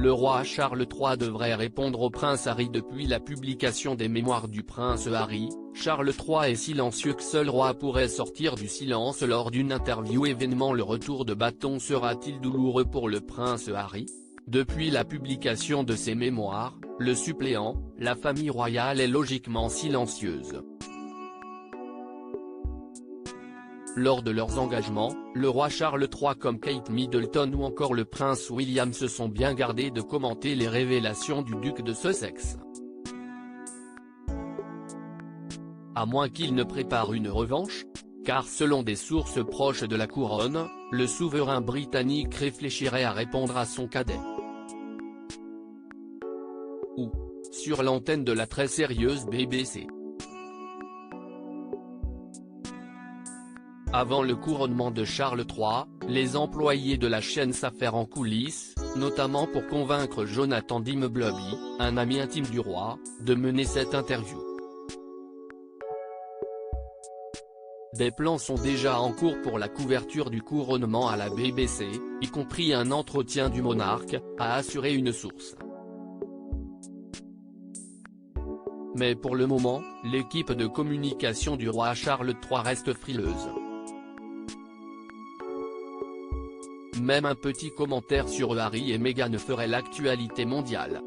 le roi Charles III devrait répondre au prince Harry. Depuis la publication des mémoires du prince Harry, Charles III est silencieux. Que seul roi pourrait sortir du silence lors d'une interview événement. Le retour de bâton sera-t-il douloureux pour le prince Harry? Depuis la publication de ses mémoires, le suppléant, la famille royale est logiquement silencieuse. Lors de leurs engagements, le roi Charles III comme Kate Middleton ou encore le prince William se sont bien gardés de commenter les révélations du duc de Sussex. À moins qu'il ne prépare une revanche, car selon des sources proches de la couronne, le souverain britannique réfléchirait à répondre à son cadet. Ou, sur l'antenne de la très sérieuse BBC. Avant le couronnement de Charles III, les employés de la chaîne s'affairent en coulisses, notamment pour convaincre Jonathan Dimbleby, un ami intime du roi, de mener cette interview. Des plans sont déjà en cours pour la couverture du couronnement à la BBC, y compris un entretien du monarque, a assuré une source. Mais pour le moment, l'équipe de communication du roi Charles III reste frileuse. Même un petit commentaire sur Harry et Meghan ferait l'actualité mondiale.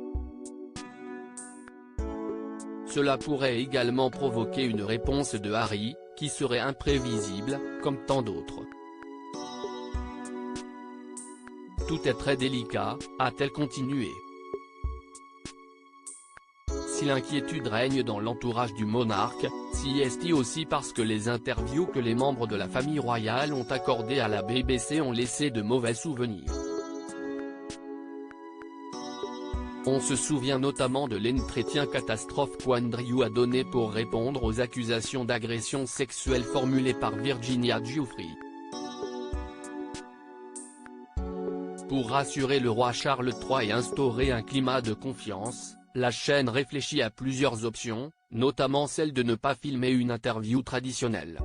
Cela pourrait également provoquer une réponse de Harry, qui serait imprévisible, comme tant d'autres. Tout est très délicat, a-t-elle continué. Si l'inquiétude règne dans l'entourage du monarque, si est-il aussi parce que les interviews que les membres de la famille royale ont accordées à la BBC ont laissé de mauvais souvenirs. On se souvient notamment de l'entretien catastrophe qu'Andrew a donné pour répondre aux accusations d'agression sexuelle formulées par Virginia Giuffre. Pour rassurer le roi Charles III et instaurer un climat de confiance, la chaîne réfléchit à plusieurs options, notamment celle de ne pas filmer une interview traditionnelle.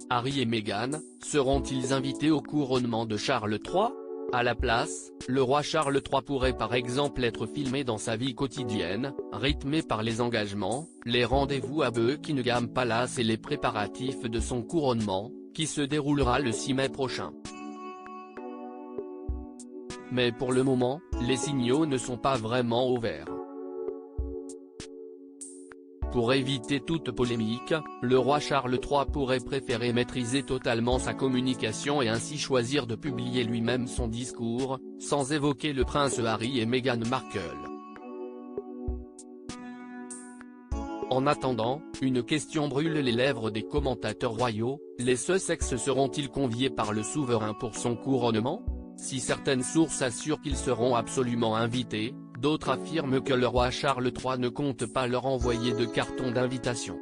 Harry et Meghan, seront-ils invités au couronnement de Charles III? À la place, le roi Charles III pourrait par exemple être filmé dans sa vie quotidienne, rythmé par les engagements, les rendez-vous à Buckingham Palace et les préparatifs de son couronnement, qui se déroulera le 6 mai prochain. Mais pour le moment, les signaux ne sont pas vraiment au vert. Pour éviter toute polémique, le roi Charles III pourrait préférer maîtriser totalement sa communication et ainsi choisir de publier lui-même son discours, sans évoquer le prince Harry et Meghan Markle. En attendant, une question brûle les lèvres des commentateurs royaux, les Sussex seront-ils conviés par le souverain pour son couronnement? Si certaines sources assurent qu'ils seront absolument invités, d'autres affirment que le roi Charles III ne compte pas leur envoyer de carton d'invitation.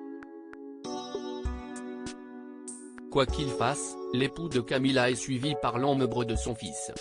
Quoi qu'il fasse, l'époux de Camilla est suivi par l'ombre de son fils.